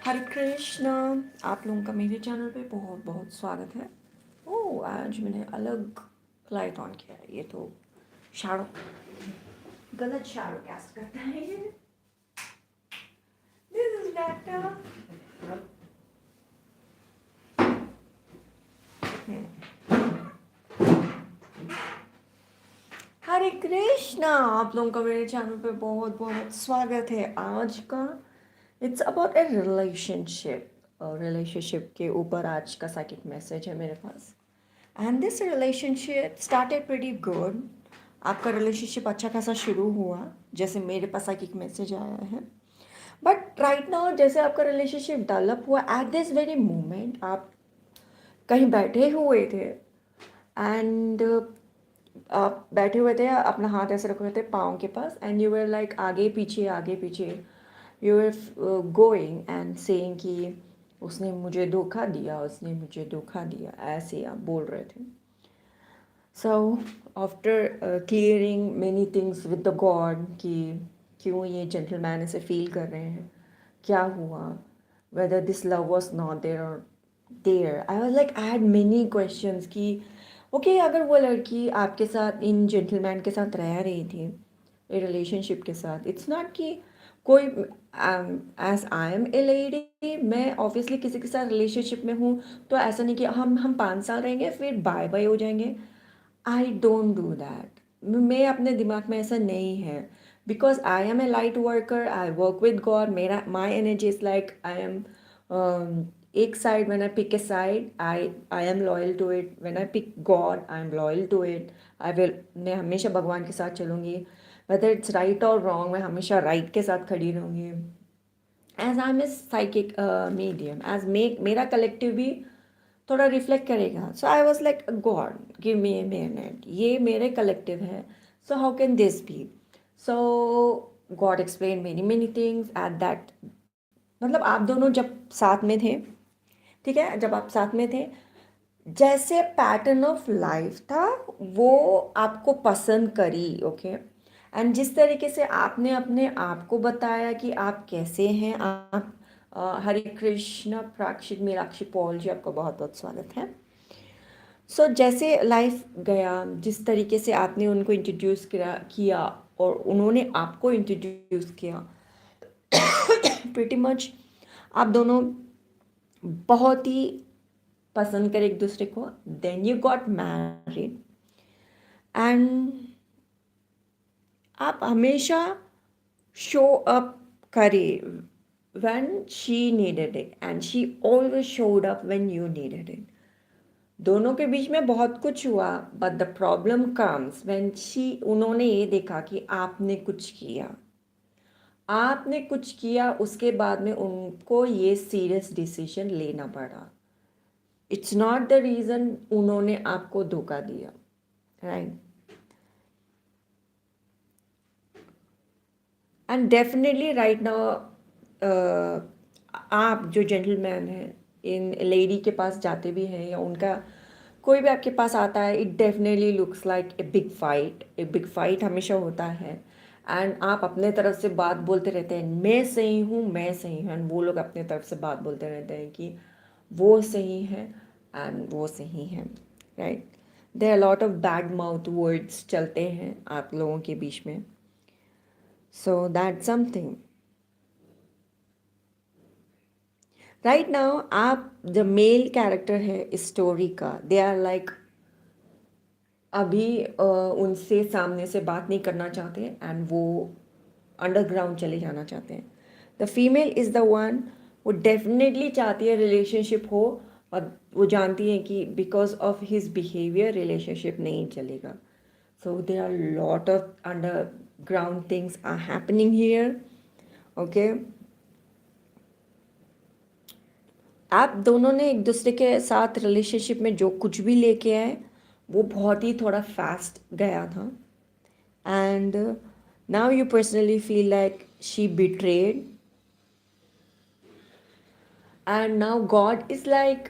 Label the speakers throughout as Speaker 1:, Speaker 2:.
Speaker 1: हरे कृष्णा। आप लोगों का मेरे चैनल पे बहुत बहुत स्वागत है। ओह, आज मैंने अलग लाइट ऑन किया है। ये तो शैडो, गलत शैडो कास्ट करता है ये। This is better. Hare Krishna. आप लोगों का मेरे चैनल पे बहुत बहुत स्वागत है। आज का it's about a relationship. Relationship के ऊपर आज का साइकिक मैसेज है मेरे पास। And this relationship started pretty good. आपका रिलेशनशिप अच्छा खासा शुरू हुआ, जैसे मेरे पास एक मैसेज आया है। बट राइट नाउ जैसे आपका रिलेशनशिप डेवलप हुआ, एट दिस वेरी मोमेंट आप कहीं बैठे हुए थे एंड आप बैठे हुए थे, अपना हाथ ऐसे रखे हुए थे पाँव के पास, एंड यू वर लाइक आगे पीछे you were going and saying कि उसने मुझे धोखा दिया, ऐसे आप बोल रहे थे। So after clearing many things with the God कि क्यों ये gentleman ऐसे feel कर रहे हैं, क्या हुआ, whether this love was not there or there, I was like I had many questions कि okay, अगर वो लड़की आपके साथ इन gentleman के साथ रह रही थी रिलेशनशिप के साथ, इट्स नॉट कि कोई as I am a lady, मैं ऑब्वियसली किसी के साथ रिलेशनशिप में हूँ तो ऐसा नहीं कि हम 5 साल रहेंगे फिर बाय बाय हो जाएंगे। I don't do that. मैं अपने दिमाग में ऐसा नहीं है, because I am a light worker, I work with God. मेरा my energy is like I am एक side, when I pick a side I am loyal to it, when I pick God I am loyal to it. I will, मैं हमेशा भगवान के साथ चलूँगी, whether it's right और wrong, मैं हमेशा राइट के साथ खड़ी रहूँगी। As I am a psychic medium, as मेरा कलेक्टिव भी थोड़ा रिफ्लेक्ट करेगा। So I was like God give me a minute, ये मेरे कलेक्टिव है, so how can this be. So God explain many many things at that. मतलब आप दोनों जब साथ में थे, ठीक है, जब आप साथ में थे, जैसे पैटर्न ऑफ लाइफ था वो आपको पसंद करी, ओके। एंड जिस तरीके से आपने अपने आप को बताया कि आप कैसे हैं, आप हरे कृष्ण प्राक्षित मीनाक्षी पॉल जी, आपका बहुत बहुत स्वागत है। सो जैसे लाइफ गया, जिस तरीके से आपने उनको इंट्रोड्यूस किया और उन्होंने आपको इंट्रोड्यूस किया, प्रिटी मच आप दोनों बहुत ही पसंद कर एक दूसरे को। Then you got married and आप हमेशा शो अप करे when she needed it and she always showed up when you needed it। दोनों के बीच में बहुत कुछ हुआ, but the problem comes when उन्होंने ये देखा कि आपने कुछ किया, उसके बाद में उनको ये सीरियस डिसीजन लेना पड़ा। इट्स नॉट द रीज़न उन्होंने आपको धोखा दिया, right. And definitely right now आप जो जेंटलमैन हैं, इन लेडी के पास जाते भी हैं या उनका कोई भी आपके पास आता है, it definitely looks like a big fight. एक बिग फाइट हमेशा होता है एंड आप अपने तरफ से बात बोलते रहते हैं, मैं सही हूँ, मैं सही हूँ, एंड वो लोग अपने तरफ से बात बोलते रहते हैं कि वो सही है एंड वो सही है, right. There are lot of bad mouth words चलते हैं आप लोगों के बीच में। So that something right now. आप द मेल कैरेक्टर है इस स्टोरी का, दे आर लाइक अभी उनसे सामने से बात नहीं करना चाहते एंड वो अंडरग्राउंड चले जाना चाहते हैं। The female is the one वो डेफिनेटली चाहती है रिलेशनशिप हो, और वो जानती है कि because of his behaviour relationship नहीं चलेगा। So there are lot of underground things are happening here, okay. आप दोनों ने एक दूसरे के साथ रिलेशनशिप में जो कुछ भी लेके आए वो बहुत ही थोड़ा फास्ट गया था, and now you personally feel like she betrayed and now God is like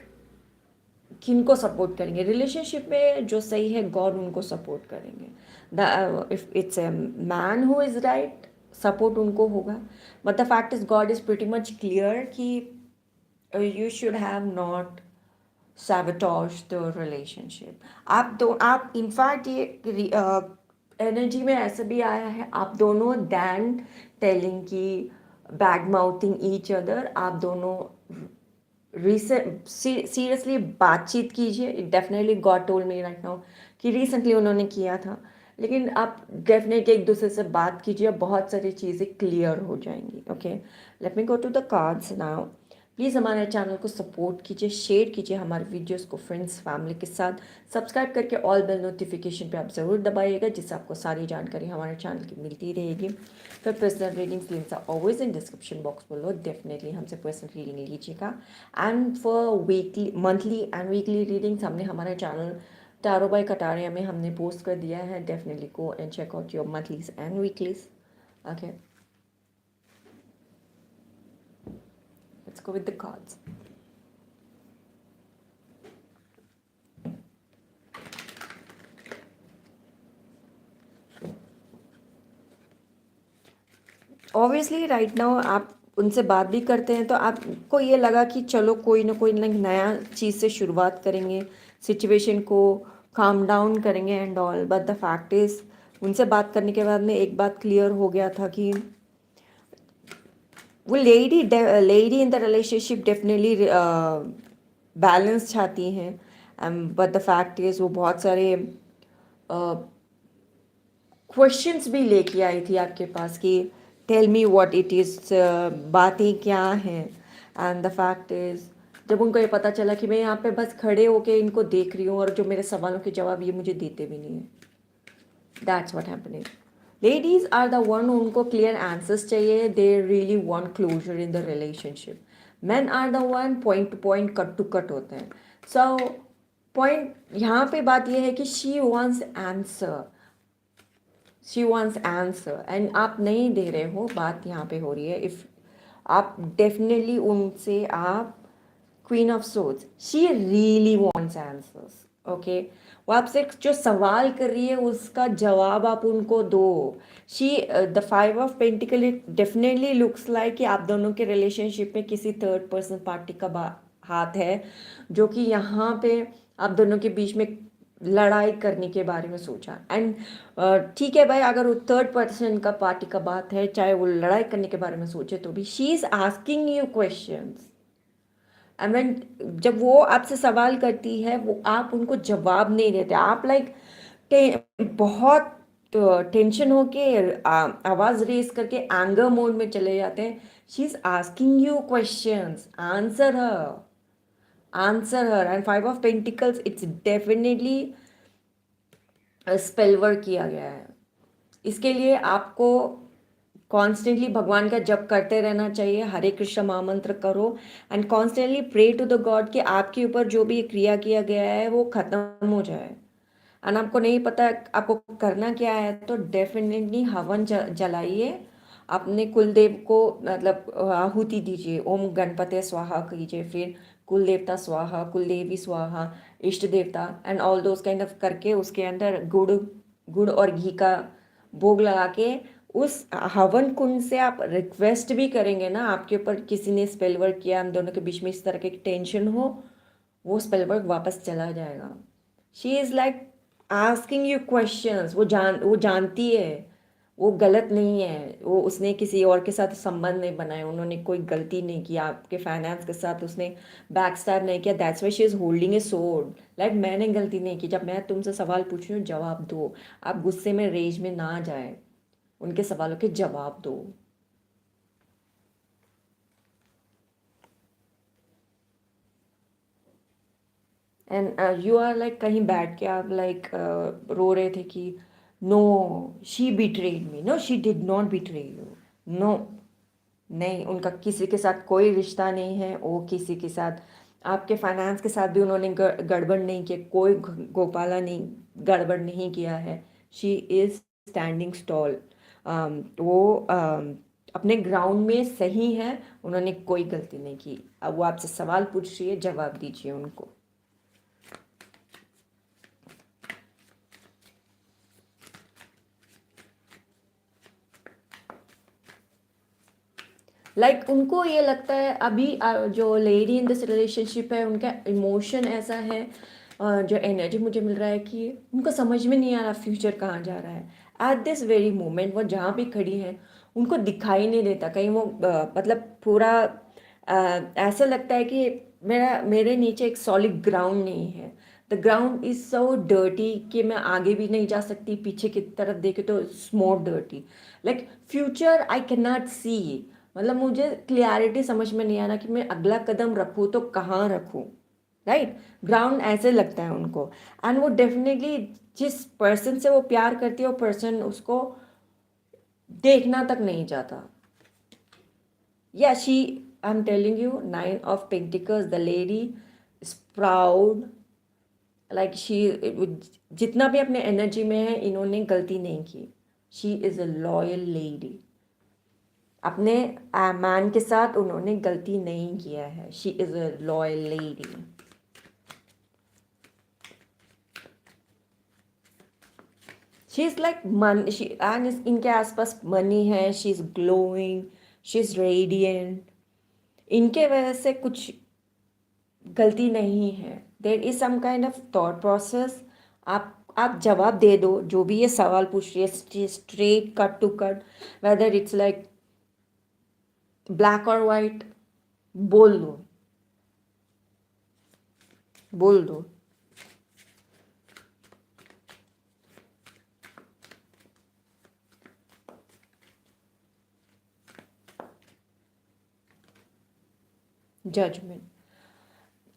Speaker 1: किनको सपोर्ट करेंगे रिलेशनशिप में, जो सही है गॉड उनको सपोर्ट करेंगे। The if it's a man who is right, support उनको होगा, but the fact is God is pretty much clear कि you should have not sabotage the relationship. आप इनफैक्ट ये एनर्जी में ऐसा भी आया है, आप दोनों दैन टेलिंग की बैड माउथिंग ईच अदर, आप दोनों सीरियसली बातचीत कीजिए. It definitely God told me right now कि रिसेंटली उन्होंने किया था, लेकिन आप डेफिनेटली एक दूसरे से बात कीजिए, बहुत सारी चीज़ें क्लियर हो जाएंगी. Okay, let me go to the cards now. Please हमारे चैनल को सपोर्ट कीजिए, शेयर कीजिए हमारे वीडियोस को फ्रेंड्स फैमिली के साथ, सब्सक्राइब करके ऑल बेल नोटिफिकेशन पे आप ज़रूर दबाइएगा, जिससे आपको सारी जानकारी हमारे चैनल की मिलती रहेगी. फिर personal readings links are always in description box below, definitely हमसे पर्सनल रीडिंग लीजिएगा. And for weekly monthly and weekly readings हमने हमारे चैनल टैरो बाय कटारिया में हमने पोस्ट कर दिया है. Definitely go and check out your monthlies and weeklies. Okay, let's go with the cards. Obviously right now आप उनसे बात भी करते हैं तो आपको ये लगा कि चलो कोई ना कोई नया चीज़ से शुरुआत करेंगे, सिचुएशन को काम डाउन करेंगे and all. But the fact is उनसे बात करने के बाद में एक बात क्लियर हो गया था कि वो lady in the relationship definitely balance चाहती हैं. बट द फैक्ट इज़ वो बहुत सारे क्वेश्चंस भी लेके आई थी आपके पास कि tell me what it is, बातें क्या हैं. एंड द फैक्ट इज़ जब उनको ये पता चला कि मैं यहाँ पे बस खड़े होके इनको देख रही हूँ और जो मेरे सवालों के जवाब ये मुझे देते भी नहीं है, that's what happening. Ladies are the one, उनको क्लियर आंसर्स चाहिए, they really want closure in the relationship. Man are the one point to point, cut to cut होते हैं. सो पॉइंट यहाँ पे बात ये है कि she wants answer, she wants answer and आप नहीं दे रहे हो. बात यहाँ पे हो रही है इफ़ आप डेफिनेटली उनसे आप queen of swords, she really wants answers. Okay, वो आपसे जो सवाल कर रही है उसका जवाब आप उनको दो. She the five of pentacle, it definitely looks like कि आप दोनों के रिलेशनशिप में किसी थर्ड पर्सन पार्टी का हाथ है, जो कि यहाँ पे आप दोनों के बीच में लड़ाई करने के बारे में सोचा. एंड ठीक है भाई, अगर वो थर्ड पर्सन का पार्टी का बात है, चाहे वो लड़ाई करने के बारे में सोचे तो भी she is asking you questions. I mean जब वो आपसे सवाल करती है वो आप उनको जवाब नहीं देते, आप बहुत टेंशन होके आवाज़ रेस करके एंगर मोड में चले जाते हैं. She is asking you questions, answer her. And five of pentacles, it's definitely spell work किया गया है. इसके लिए आपको कॉन्स्टेंटली भगवान का जप करते रहना चाहिए, हरे कृष्ण महामंत्र करो and constantly pray to the God कि आपके ऊपर जो भी क्रिया किया गया है वो खत्म हो जाए. एंड आपको नहीं पता आपको करना क्या है तो डेफिनेटली हवन जलाइए, अपने कुलदेव को मतलब आहुति दीजिए, ओम गणपते स्वाहा कीजिए, फिर कुल देवता स्वाहा, कुल देवी स्वाहा, इष्ट देवता and all those kind of करके उसके अंदर गुड़ और घी का भोग लगा के उस हवन कुंड से आप रिक्वेस्ट भी करेंगे ना, आपके ऊपर किसी ने स्पेल वर्क किया, हम दोनों के बीच में इस तरह की टेंशन हो, वो स्पेल वर्क वापस चला जाएगा. She is like asking you questions. वो जानती है वो गलत नहीं है, वो उसने किसी और के साथ संबंध नहीं बनाया, उन्होंने कोई गलती नहीं की, आपके फाइनेंस के साथ उसने बैक स्टैब नहीं किया. That's why she is holding A sword. Like मैंने गलती नहीं की, जब मैं तुमसे सवाल पूछ रही हूँ जवाब दो. आप गुस्से में रेज में ना जाए, उनके सवालों के जवाब दो. एंड यू आर लाइक कहीं बैठ के आप लाइक रो रहे थे कि no she betrayed me, no she did not betray you. No, नहीं, उनका किसी के साथ कोई रिश्ता नहीं है, वो किसी के साथ, आपके फाइनेंस के साथ भी उन्होंने गड़बड़ नहीं किया, कोई गोपाला नहीं गड़बड़ नहीं किया है. She is standing stall. वो अपने ग्राउंड में सही है, उन्होंने कोई गलती नहीं की. अब वो आपसे सवाल पूछ रही है, जवाब दीजिए उनको. लाइक उनको ये लगता है अभी जो लेडी इन दिस रिलेशनशिप है उनका इमोशन ऐसा है, जो एनर्जी मुझे मिल रहा है कि उनको समझ में नहीं आ रहा फ्यूचर कहाँ जा रहा है। एट दिस वेरी मोमेंट वो जहाँ भी खड़ी हैं उनको दिखाई नहीं देता कहीं वो मतलब पूरा ऐसा लगता है कि मेरे नीचे एक सॉलिड ग्राउंड नहीं है। The ground is so dirty कि मैं आगे भी नहीं जा सकती, पीछे की तरफ देखे तो it's more dirty. Like future I can not see, मतलब मुझे क्लियरिटी समझ में नहीं आ रहा कि मैं अगला कदम रखूँ तो कहाँ रखूँ। राइट, ग्राउंड ऐसे लगता है उनको। एंड वो डेफिनेटली जिस पर्सन से वो प्यार करती है वो पर्सन उसको देखना तक नहीं चाहता। या she, I am telling you, 9 of Pentacles, the lady is proud. Like she, जितना भी अपने एनर्जी में है इन्होंने गलती नहीं की। She is a loyal lady. अपने मैन के साथ उन्होंने गलती नहीं किया है। She is a loyal lady. She is like man, she and इनके आसपास मनी है। She is glowing, she is radiant. इनके वजह से कुछ गलती नहीं है। There is some kind of thought process. आप जवाब दे दो जो भी ये सवाल पूछ रही है, straight cut to cut, whether it's like black और वाइट, बोल दो, बोल दो। जजमेंट।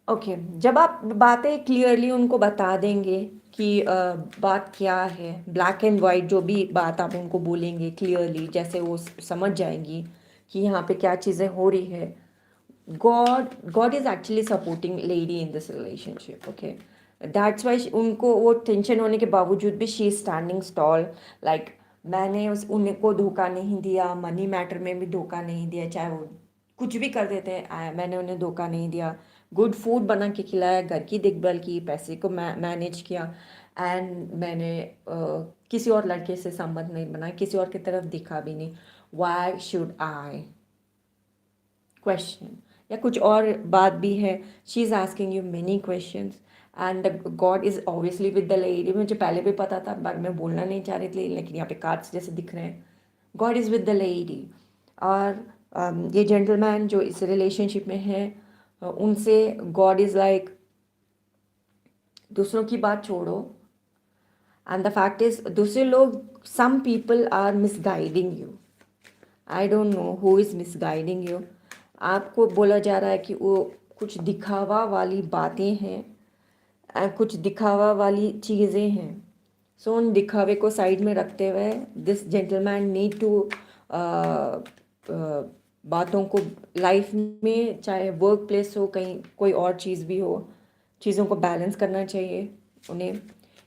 Speaker 1: ओके, जब आप बातें क्लियरली उनको बता देंगे कि बात क्या है, ब्लैक एंड वाइट जो भी बात आप उनको बोलेंगे क्लियरली, जैसे वो समझ जाएंगी कि यहाँ पे क्या चीज़ें हो रही है। God is actually supporting lady in this relationship, okay? That's why उनको वो टेंशन होने के बावजूद भी she is standing tall, like मैंने उनको धोखा नहीं दिया, मनी मैटर में भी धोखा नहीं दिया, चाहे वो कुछ भी कर देते हैं, मैंने उन्हें धोखा नहीं दिया। गुड फूड बना के खिलाया, घर की देखभाल की, पैसे को मैनेज किया, एंड मैंने किसी और लड़के से संबंध नहीं बनाया, किसी और की तरफ दिखा भी नहीं। वाई शुड आई क्वेश्चन, या कुछ और बात भी है। She is asking you many questions and God is obviously with the lady. मुझे पहले भी पता था बट मैं बोलना नहीं चाह रही थी, लेकिन यहाँ पे कार्ड्स जैसे दिख रहे हैं। God is with the lady. और ये जेंटलमैन जो इस रिलेशनशिप में है उनसे गॉड इज़ लाइक दूसरों की बात छोड़ो, एंड द फैक्ट इज़ दूसरे लोग, some people are misguiding you. I don't know who is misguiding you. आपको बोला जा रहा है कि वो कुछ दिखावा वाली बातें हैं, कुछ दिखावा वाली चीज़ें हैं। सो उन दिखावे को साइड में रखते हुए दिस जेंटलमैन नीड टू बातों को लाइफ में, चाहे वर्क प्लेस हो, कहीं कोई और चीज़ भी हो, चीज़ों को बैलेंस करना चाहिए उन्हें।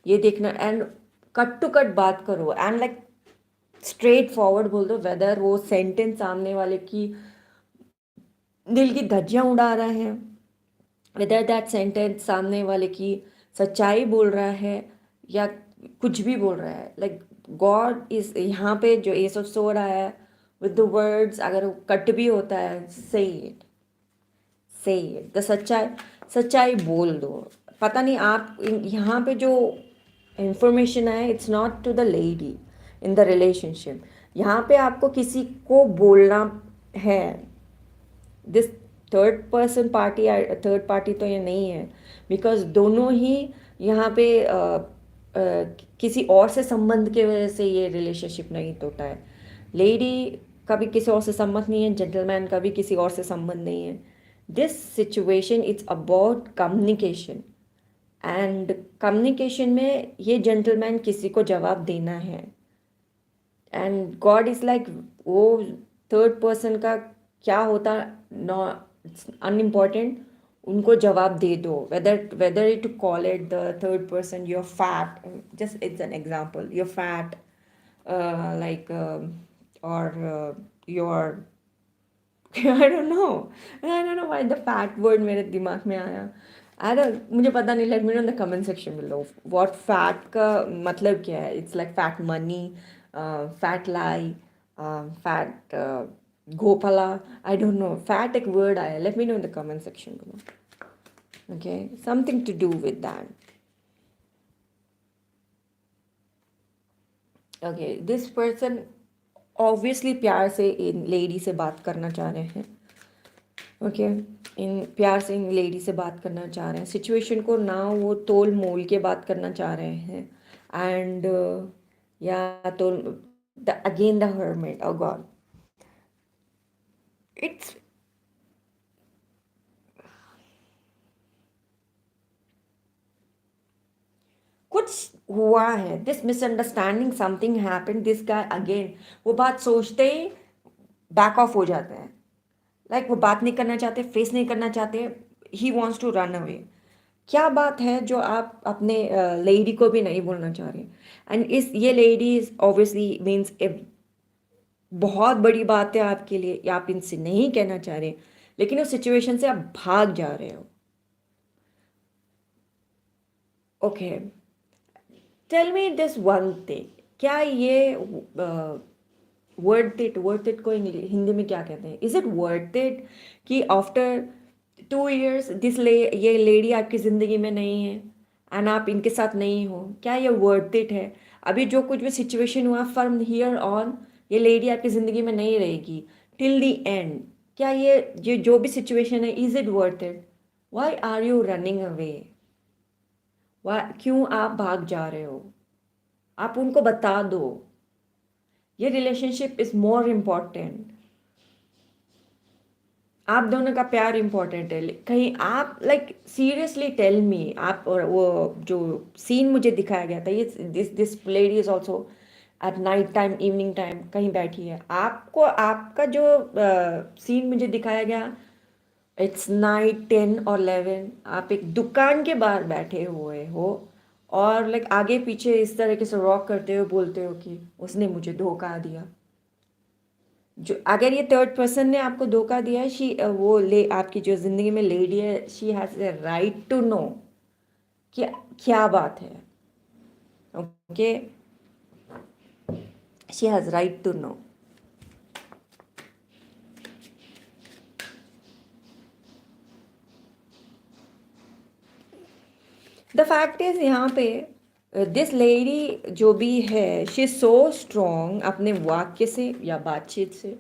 Speaker 1: ये देखना, एंड कट टू कट बात करो, एंड लाइक स्ट्रेट फॉरवर्ड बोल दो, वेदर वो सेंटेंस सामने वाले की दिल की धज्जियाँ उड़ा रहा है, वेदर दैट सेंटेंस सामने वाले की सच्चाई बोल रहा है या कुछ भी बोल रहा है। लाइक गॉड इज यहाँ पे जो ये सब सो रहा है विद द वर्ड्स, अगर वो कट भी होता है, से इट, से इट, द सच्चाई, सच्चाई बोल दो। पता नहीं आप यहाँ पे जो इंफॉर्मेशन है, it's not to the lady in the relationship. यहाँ पे आपको किसी को बोलना है। दिस थर्ड पार्टी तो ये नहीं है, बिकॉज दोनों ही यहाँ पे किसी और से संबंध के वजह से ये रिलेशनशिप नहीं टूटा है। लेडी का भी किसी और से संबंध नहीं है, जेंटलमैन का भी किसी और से संबंध नहीं है। This situation it's about communication, and communication में ये जेंटलमैन किसी को जवाब देना है, एंड गॉड इज़ लाइक वो थर्ड पर्सन का क्या होता, नॉ अनइम्पॉर्टेंट, उनको जवाब दे दो। Whether it to call it the third person, your fat, just it's an example, your fat, like और your I don't know why the fat word मेरे दिमाग में आया। अरे मुझे पता नहीं, late me know in the comment section below what fat का मतलब क्या है। It's like fat money, fat lie, fat Gopala, I don't know, fat एक वर्ड आया, let me know in the comment section below. Okay, something to do with that. Okay, this person obviously प्यार से इन lady से बात करना चाह रहे हैं. ओके, इन प्यार से इन लेडी से बात करना चाह रहे हैं. सिचुएशन को ना वो तोल मोल के बात करना चाह रहे हैं. एंड या तो the again the hermit, oh God, it's कुछ हुआ है. This misunderstanding, something happened, this guy again वो बात सोचते ही बैक ऑफ हो जाते हैं. लाइक वो बात नहीं करना चाहते, फेस नहीं करना चाहते, he wants to run away. क्या बात है जो आप अपने लेडी को भी नहीं बोलना चाह रहे? एंड इस ये लेडी इज ऑब्वियसली मीन्स ए बहुत बड़ी बात है आपके लिए, या आप इनसे नहीं कहना चाह रहे, लेकिन उस सिचुएशन से आप भाग जा रहे हो. Okay, tell me this one thing, क्या ये वर्थ इट को हिंदी में क्या कहते हैं? इज इट वर्थ इट कि आफ्टर 2 years ये लेडी आपकी ज़िंदगी में नहीं है एंड आप इनके साथ नहीं हो? क्या ये वर्थ इट है? अभी जो कुछ भी सिचुएशन हुआ, फ्रॉम हियर ऑन ये लेडी आपकी ज़िंदगी में नहीं रहेगी टिल द एंड. क्या ये जो भी सिचुएशन है, is it worth it? Why are you running away? Why, क्यों आप भाग जा रहे हो? आप उनको बता दो ये रिलेशनशिप इज मोर इम्पॉर्टेंट. आप दोनों का प्यार इम्पोर्टेंट है. कहीं आप लाइक सीरियसली टेल मी, आप और वो जो सीन मुझे दिखाया गया था, ये this lady is also at night time, evening time कहीं बैठी है. आपको आपका जो सीन मुझे दिखाया गया, इट्स नाइट 10 और 11, आप एक दुकान के बाहर बैठे हुए हो और लाइक आगे पीछे इस तरीके से रॉक करते हो, बोलते हो कि उसने मुझे धोखा दिया. जो अगर ये थर्ड पर्सन ने आपको धोखा दिया है, शी वो ले आपकी जो ज़िंदगी में लेडी है, she has a right to know कि क्या बात है. Okay, she has right to know. The fact is यहाँ पे दिस लेडी जो भी है, शी इज़ सो स्ट्रॉन्ग अपने वाक्य से या बातचीत से.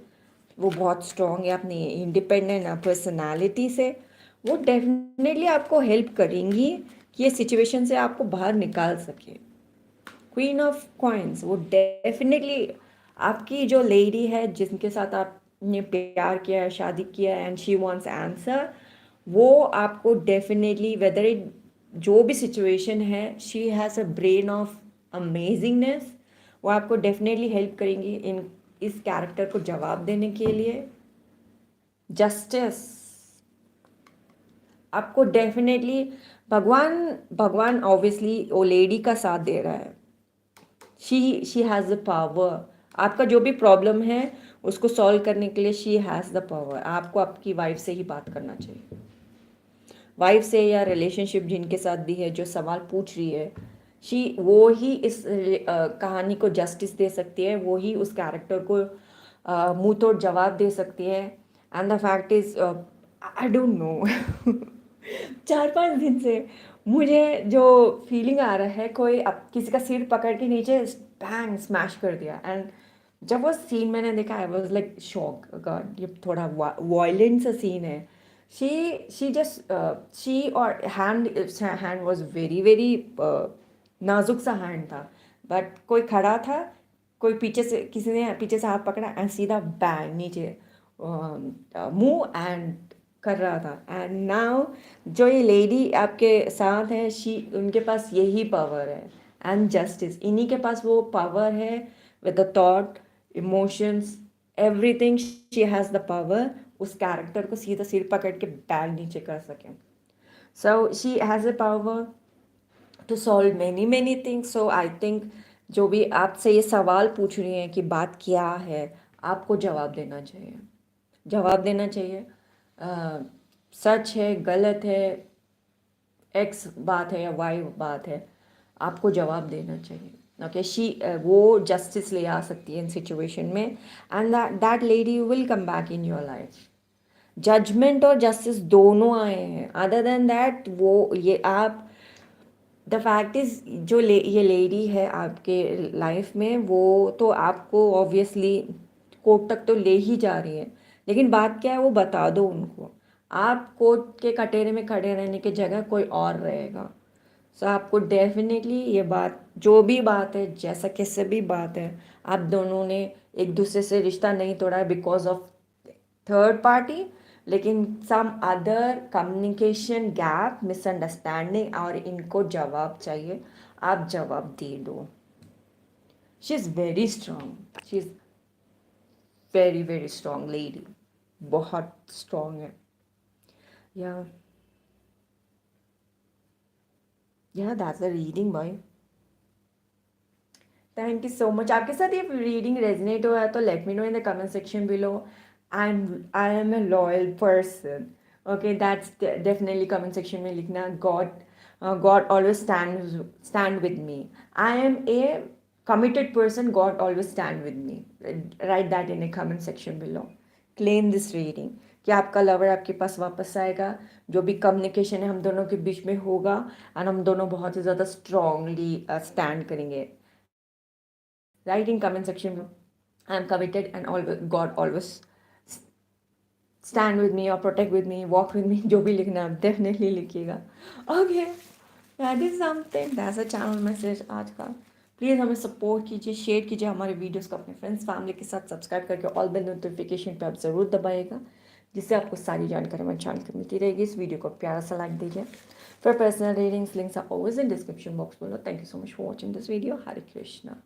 Speaker 1: वो बहुत स्ट्रॉन्ग है अपनी इंडिपेंडेंट पर्सनालिटी से. वो डेफिनेटली आपको हेल्प करेंगी कि ये सिचुएशन से आपको बाहर निकाल सके. क्वीन ऑफ कॉइन्स, वो डेफिनेटली आपकी जो लेडी है जिनके साथ आपने प्यार किया है, शादी किया है, एंड शी वांट्स आंसर, वो आपको डेफिनेटली वेदर इट जो भी सिचुएशन है, she has a brain of amazingness. वो आपको डेफिनेटली हेल्प करेंगी इन इस कैरेक्टर को जवाब देने के लिए. जस्टिस आपको डेफिनेटली भगवान भगवान ऑब्वियसली वो लेडी का साथ दे रहा है. She has the power. आपका जो भी प्रॉब्लम है उसको सॉल्व करने के लिए शी हैज़ द पावर. आपको आपकी वाइफ से ही बात करना चाहिए. वाइफ से या रिलेशनशिप जिनके साथ भी है जो सवाल पूछ रही है, वो ही इस कहानी को जस्टिस दे सकती है. वो ही उस कैरेक्टर को मुंह तोड़ जवाब दे सकती है. And the fact is I don't no 4-5 दिन से मुझे जो फीलिंग आ रहा है, कोई अब किसी का सिर पकड़ के नीचे बैंग स्मैश कर दिया. एंड जब वो सीन मैंने देखा, I was like shock. God, ये थोड़ा वायलेंट सा सीन है. she just she और हैंड वाज वेरी वेरी नाजुक सा हैंड था. बट कोई खड़ा था, कोई पीछे से किसी ने पीछे से हाथ पकड़ा एंड सीधा बैंग नीचे मुंह एंड कर रहा था. एंड नाउ जो ये लेडी आपके साथ है, उनके पास यही पावर है. एंड जस्टिस, इन्हीं के पास वो पावर है. With the thought, emotions, everything, she has the power उस कैरेक्टर को सीधा सिर पकड़ के बैग नीचे कर सके. So she has a power to solve many many things. So I think जो भी आपसे ये सवाल पूछ रही हैं कि बात क्या है, आपको जवाब देना चाहिए. जवाब देना चाहिए. सच है, गलत है, एक्स बात है या वाई बात है, आपको जवाब देना चाहिए. ओके वो जस्टिस ले आ सकती है इन सिचुएशन में, and that lady will come back in your life. Judgement और जस्टिस दोनों आए हैं। अदर देन दैट वो ये आप द फैक्ट इज जो ये लेडी है आपके लाइफ में, वो तो आपको ऑब्वियसली कोर्ट तक तो ले ही जा रही है, लेकिन बात क्या है वो बता दो उनको। आप कोर्ट के कटोरे में खड़े रहने की जगह कोई और रहेगा। सो आपको डेफिनेटली ये बात, जो भी बात है, जैसा कैसे भी बात है, आप दोनों ने एक दूसरे से रिश्ता नहीं तोड़ा है बिकॉज ऑफ थर्ड पार्टी, लेकिन some other communication gap, misunderstanding, और इनको जवाब चाहिए। आप जवाब दे दो। She is very strong, she is very very strong lady, बहुत स्ट्रांग है। या that's the reading boy. Thank you so much. आपके साथ ये रीडिंग रेजनेट हुआ है तो let me know in the comment section below. I am a loyal person. Okay, that's definitely comment section में लिखना। God always stand with me. I am a committed person, God always stand with me. Write that in a comment section below. Claim this reading कि आपका lover आपके पास वापस आएगा, जो भी communication है हम दोनों के बीच में होगा, एंड हम दोनों बहुत ही ज़्यादा स्ट्रांगली स्टैंड करेंगे। राइट इन कमेंट सेक्शन में I am committed and God always stand with me और protect with me, walk with me, जो भी लिखना है डेफिनेटली लिखिएगा। Okay, that is something, that's a channel message आज का। प्लीज़ हमें सपोर्ट कीजिए, शेयर कीजिए हमारे वीडियोस को अपने फ्रेंड्स फैमिली के साथ, सब्सक्राइब करके ऑल बेल नोटिफिकेशन पे आप ज़रूर दबाइएगा, जिससे आपको सारी जानकारी हमारे चैनल की मिलती रहेगी। इस वीडियो को प्यारा सा लाइक दीजिए। For personal readings links are always in description box below. Thank you so much for watching this video. Hare Krishna.